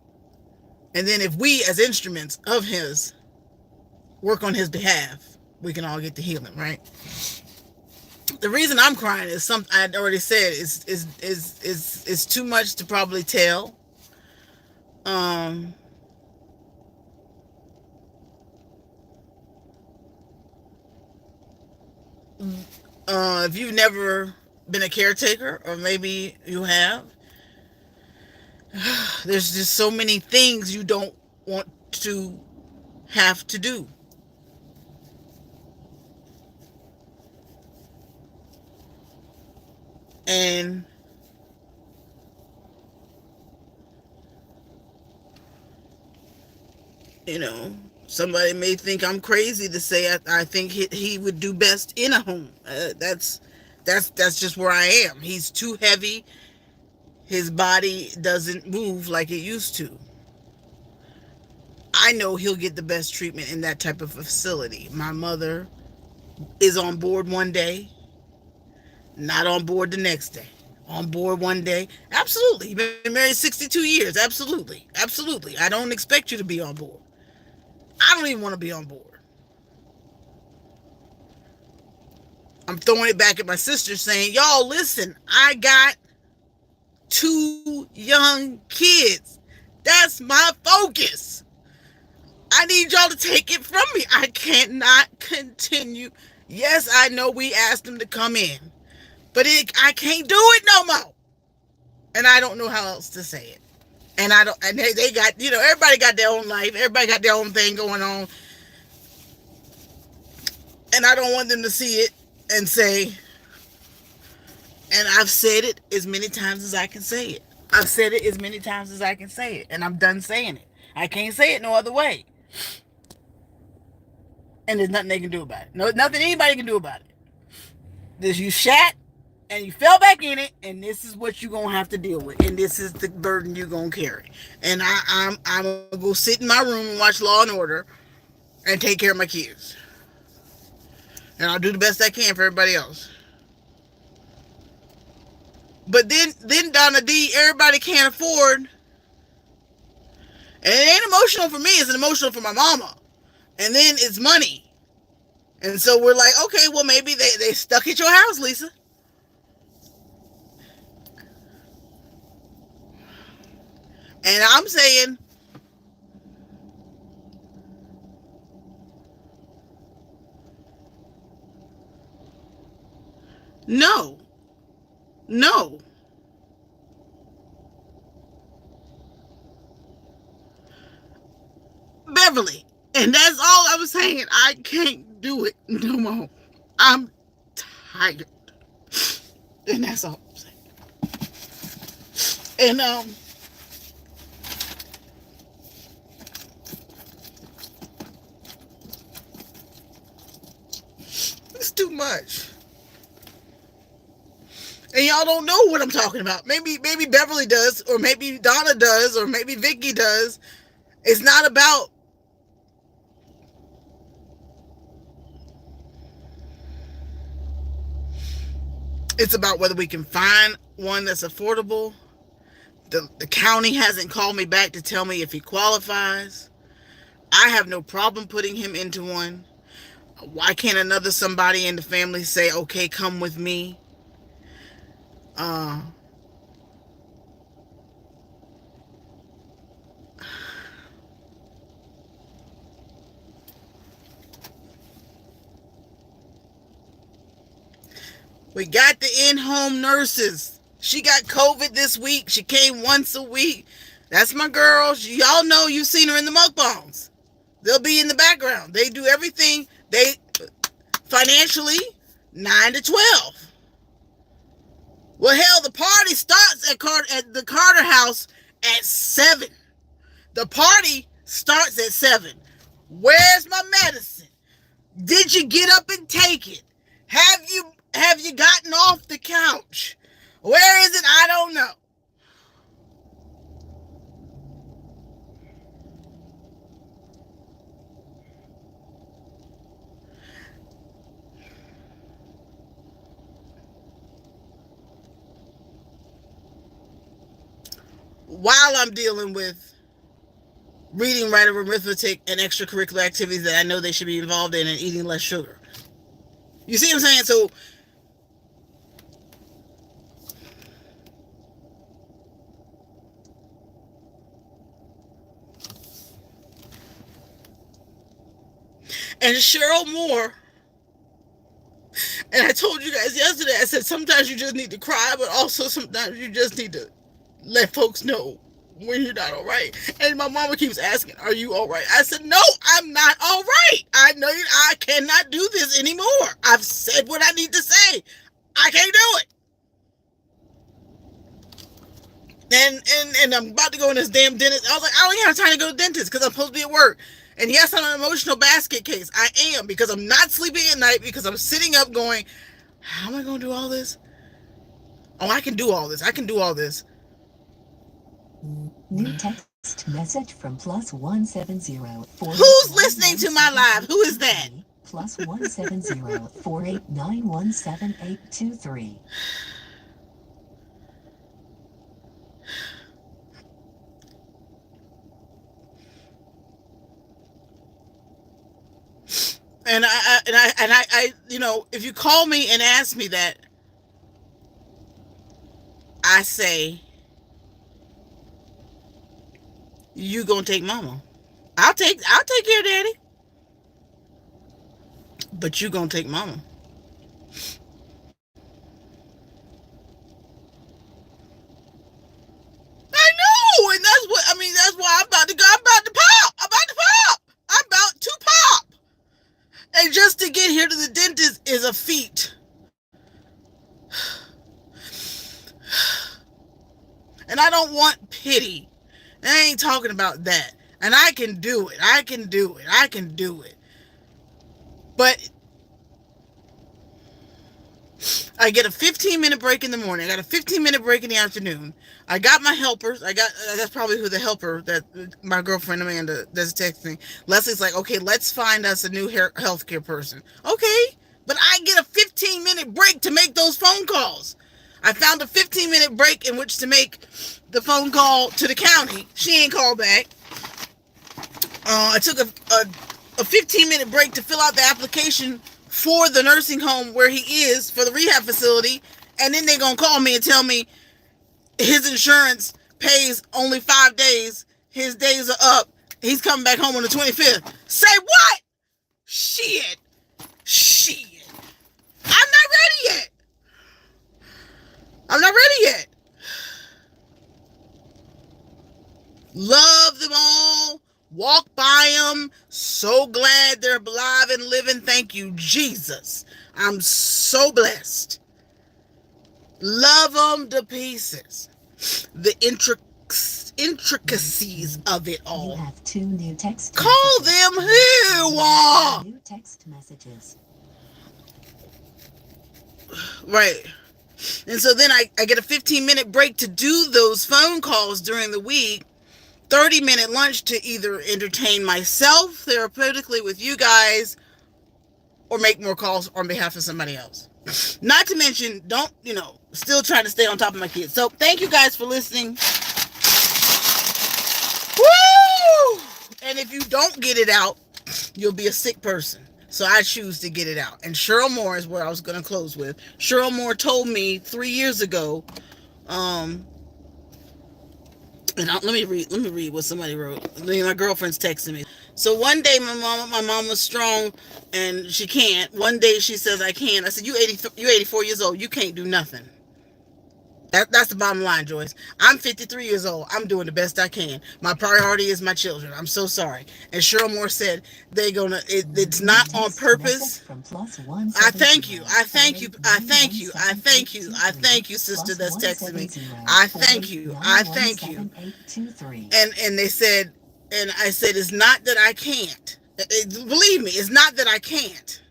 And then if we, as instruments of his, work on his behalf, we can all get the healing, right? The reason I'm crying is something I'd already said is too much to probably tell. If you've never been a caretaker, or maybe you have, there's just so many things you don't want to have to do. And somebody may think I'm crazy to say I think he would do best in a home. That's just where I am. He's too heavy. His body doesn't move like it used to. I know he'll get the best treatment in that type of facility. My mother is on board one day, not on board the next day. On board one day. Absolutely. You've been married 62 years. Absolutely. Absolutely. I don't expect you to be on board. I don't even want to be on board. I'm throwing it back at my sister saying, y'all, listen, I got 2 young kids. That's my focus. I need y'all to take it from me. I cannot continue. Yes, I know we asked them to come in, but I can't do it no more. And I don't know how else to say it. And they got, everybody got their own life. Everybody got their own thing going on. And I don't want them to see it and say, and I've said it as many times as I can say it. I've said it as many times as I can say it. And I'm done saying it. I can't say it no other way. And there's nothing they can do about it. No, nothing anybody can do about it. There's you shat and you fell back in it, and this is what you're going to have to deal with. And this is the burden you're going to carry. And I'm going to go sit in my room and watch Law and Order and take care of my kids. And I'll do the best I can for everybody else. But then Donna D, everybody can't afford. And it ain't emotional for me, it's emotional for my mama. And then it's money. And so we're like, okay, well, maybe they stuck at your house, Lisa. And I'm saying, no. Beverly. And that's all I was saying. I can't do it no more. I'm tired. And that's all I'm saying. And it's too much. And y'all don't know what I'm talking about. Maybe Beverly does, or maybe Donna does, or maybe Vicky does. It's not about it's about whether we can find one that's affordable. The county hasn't called me back to tell me if he qualifies. I have no problem putting him into one. Why can't another somebody in the family say, okay, come with me? We got the in-home nurses. She got COVID this week. She came once a week. That's my girl. Y'all know you've seen her in the mukbangs. They'll be in the background. They do everything. They financially 9 to 12. Well, hell, the party starts at the Carter house at 7. The party starts at 7. Where's my medicine? Did you get up and take it? Have you gotten off the couch? Where is it? I don't know. While I'm dealing with reading, writing, arithmetic, and extracurricular activities that I know they should be involved in, and eating less sugar. You see what I'm saying? So, and Cheryl Moore, and I told you guys yesterday, I said sometimes you just need to cry, but also sometimes you just need to let folks know when you're not all right. And my mama keeps asking, are you all right? I said, no, I'm not all right. I know I cannot do this anymore. I've said what I need to say. I can't do it. And I'm about to go in this damn dentist. I was like, I don't even have time to go to the dentist because I'm supposed to be at work. And yes, I'm an emotional basket case. I am, because I'm not sleeping at night, because I'm sitting up going, how am I going to do all this? Oh, I can do all this. I can do all this. New text message from +170. Who's listening to my live? Who is that? +170 4891783. And I, you know, if you call me and ask me that, I say, you gonna take mama. I'll take care of daddy. But you gonna take mama. I know, and that's why I'm about to go. I'm about to pop. And just to get here to the dentist is a feat. And I don't want pity. I ain't talking about that. And I can do it. But I get a 15-minute break in the morning. I got a 15-minute break in the afternoon. I got my helpers. That's probably who the helper that my girlfriend Amanda that's texting. Leslie's like, okay, let's find us a new healthcare person. Okay, but I get a 15-minute break to make those phone calls. I found a 15-minute break in which to make the phone call to the county. She ain't called back. I took a 15-minute break to fill out the application for the nursing home where he is, for the rehab facility, and then they're going to call me and tell me his insurance pays only 5 days. His days are up. He's coming back home on the 25th. Say what? Shit. I'm not ready yet. Love them all. Walk by them. So glad they're alive and living. Thank you, Jesus. I'm so blessed. Love them to pieces. The intricacies of it all. You have 2 new text Call messages. them here. New text messages. Right. And so then I get a 15-minute break to do those phone calls during the week. 30-minute lunch to either entertain myself therapeutically with you guys or make more calls on behalf of somebody else. Not to mention, still trying to stay on top of my kids. So thank you guys for listening. Woo! And if you don't get it out, you'll be a sick person. So I choose to get it out. And Cheryl Moore is where I was going to close with. Cheryl Moore told me 3 years ago, And let me read what somebody wrote. My girlfriend's texting me. So one day my mom was strong and she can't. One day she says I can. I said you 84 years old. You can't do nothing. That's the bottom line, Joyce. I'm 53 years old. I'm doing the best I can. My priority is my children. I'm so sorry. And Cheryl Moore said it's not on purpose. I thank you. I thank you. I thank you. I thank you. I thank you, sister that's texting me. I thank you. I thank you. And they said, and I said, it's not that I can't. Believe me, it's not that I can't.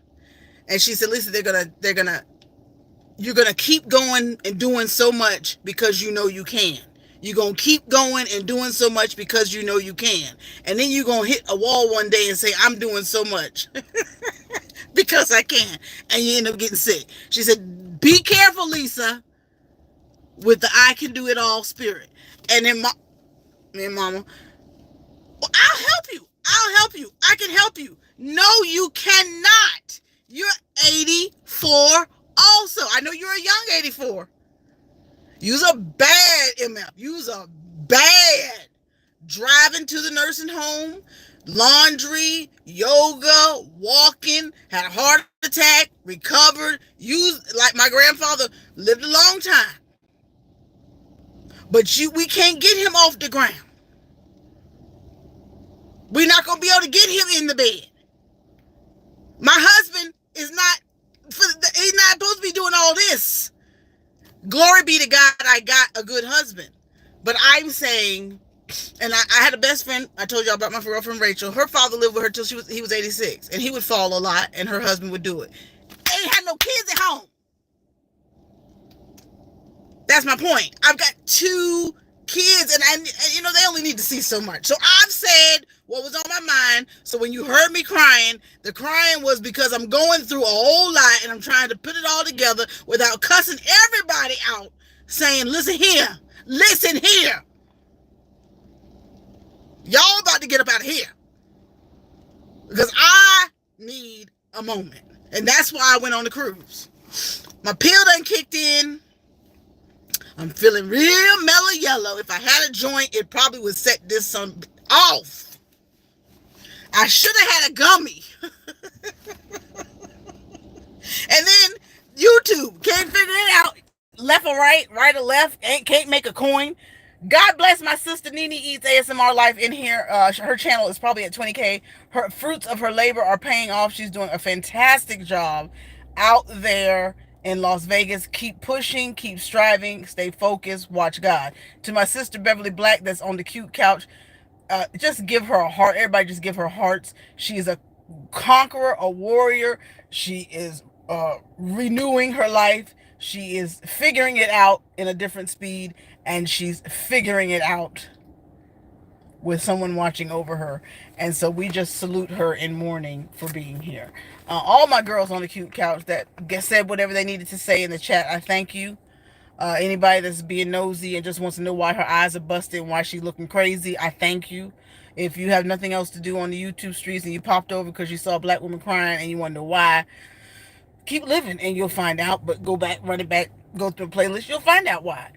And she said, Lisa, you're going to keep going and doing so much because you know you can. You're going to keep going and doing so much because you know you can. And then you're going to hit a wall one day and say, I'm doing so much because I can. And you end up getting sick. She said, be careful, Lisa, with the I can do it all spirit. And then me and mama, well, I'll help you. I'll help you. I can help you. No, you cannot. You're 84 also. I know you're a young 84. You's a bad MF. You's a bad driving to the nursing home, laundry, yoga, walking, had a heart attack, recovered. You, like my grandfather, lived a long time. But we can't get him off the ground. We're not going to be able to get him in the bed. My husband he's not supposed to be doing all this. Glory be to God, I got a good husband. But I'm saying, and I had a best friend, I told y'all about my girlfriend Rachel. Her father lived with her till he was 86. And he would fall a lot, and her husband would do it. They ain't had no kids at home. That's my point. I've got 2 kids, and they only need to see so much. So I've said what was on my mind. So when you heard me crying, the crying was because I'm going through a whole lot, and I'm trying to put it all together without cussing everybody out, saying, listen here, y'all about to get up out of here, because I need a moment. And that's why I went on the cruise. My pill done kicked in. I'm feeling real mellow yellow. If I had a joint, it probably would set this sun off. I should have had a gummy. And then YouTube, can't figure it out. Left or right or left, can't make a coin. God bless my sister Nene Eats ASMR Life in here. Her channel is probably at 20K. Her fruits of her labor are paying off. She's doing a fantastic job out there in Las Vegas. Keep pushing, keep striving, stay focused, watch God. To my sister Beverly Black that's on the cute couch, just give her a heart. Everybody just give her hearts. She is a conqueror, a warrior. She is renewing her life. She is figuring it out in a different speed, and she's figuring it out with someone watching over her. And so we just salute her in mourning for being here. All my girls on the cute couch that said whatever they needed to say in the chat, I thank you. Anybody that's being nosy and just wants to know why her eyes are busted and why she's looking crazy, I thank you. If you have nothing else to do on the YouTube streets and you popped over because you saw a black woman crying and you want to know why, keep living and you'll find out. But go back, run it back, go through a playlist, you'll find out why,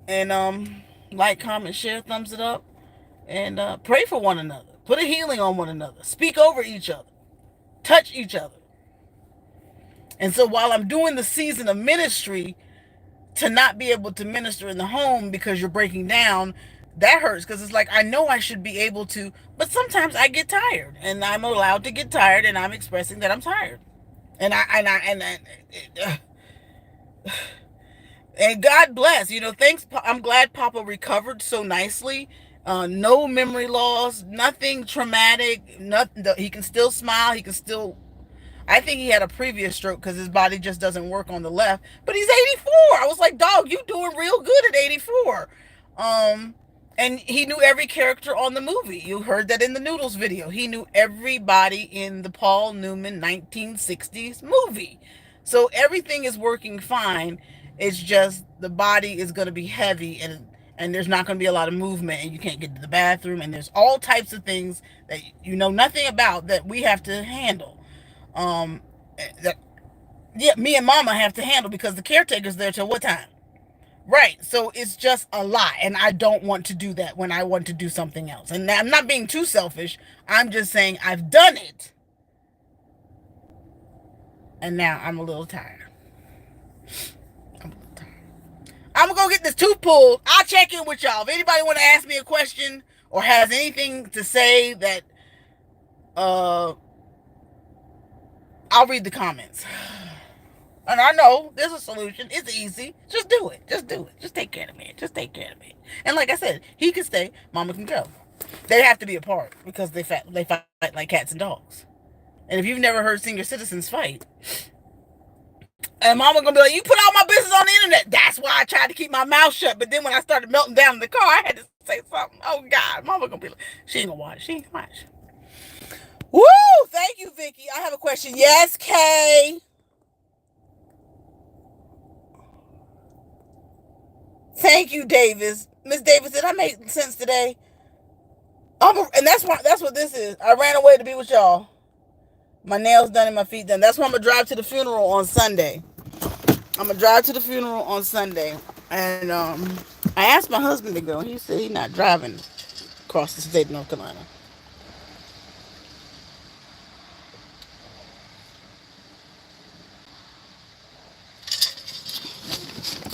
And like, comment, share, thumbs it up, and pray for one another. Put a healing on one another. Speak over each other. Touch each other. And so while I'm doing the season of ministry, to not be able to minister in the home because you're breaking down, that hurts, because it's like, I know I should be able to, but sometimes I get tired, and I'm allowed to get tired, and I'm expressing that I'm tired. And God bless, thanks. I'm glad Papa recovered so nicely. No memory loss, nothing traumatic, nothing. He can still smile. He can still, I think he had a previous stroke because his body just doesn't work on the left, but he's 84. I was like, dog, you doing real good at 84. And he knew every character on the movie. You heard that in the Noodles video. He knew everybody in the Paul Newman 1960s movie. So everything is working fine. It's just the body is going to be heavy, and there's not going to be a lot of movement, and you can't get to the bathroom, and there's all types of things that you know nothing about that we have to handle. Me and Mama have to handle, because the caretaker's there till what time? Right. So it's just a lot. And I don't want to do that when I want to do something else. And I'm not being too selfish. I'm just saying I've done it. And now I'm a little tired. I'm going to go get this tooth pulled. I'll check in with y'all. If anybody want to ask me a question or has anything to say that, I'll read the comments. And I know there's a solution. It's easy. Just do it. Just do it. Just take care of me. Just take care of me. And like I said, he can stay. Mama can go. They have to be apart because they fight like cats and dogs. And if you've never heard senior citizens fight, and Mama gonna be like, you put all my business on the internet. That's why I tried to keep my mouth shut. But then when I started melting down in the car, I had to say something. Oh God, Mama gonna be like, she ain't gonna watch. She ain't gonna watch. Woo! Thank you, Vicky. I have a question. Yes, Kay. Thank you, Davis. Miss Davis, did I make sense today? And that's what this is. I ran away to be with y'all. My nails done and my feet done. That's why I'm gonna drive to the funeral on Sunday. And I asked my husband to go. He said he's not driving across the state of North Carolina.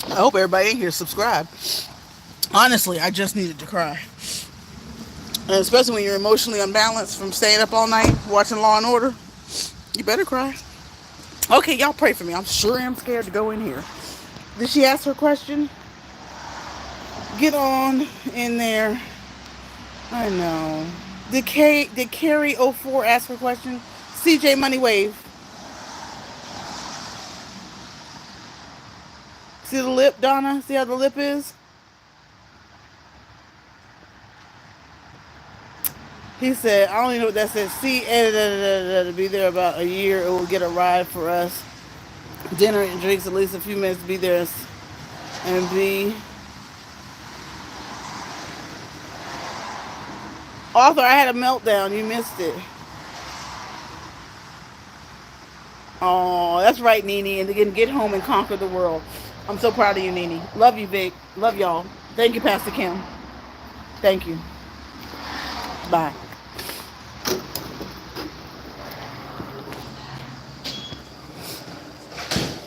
I hope everybody in here subscribe. Honestly, I just needed to cry. And especially when you're emotionally unbalanced from staying up all night watching Law and Order, you better cry. Okay, y'all pray for me. I'm sure I'm scared to go in here. Did she ask her question? Get on in there. I know. Did Carrie 04 ask her question? CJ Money Wave. See the lip, Donna? See how the lip is? He said, I don't even know what that says. See, to be there about a year. It will get a ride for us. Dinner and drinks, at least a few minutes to be there and be. Arthur, I had a meltdown. You missed it. Oh, that's right, Nene. And again, get home and conquer the world. I'm so proud of you, Nene. Love you, Vic. Love y'all. Thank you, Pastor Kim. Thank you. Bye.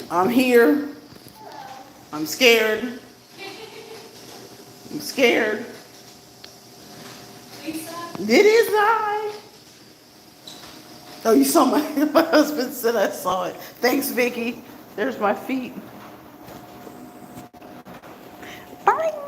I'm here. I'm scared. I'm scared. It is I. Oh, you saw my husband said I saw it. Thanks, Vicky. There's my feet. Bye.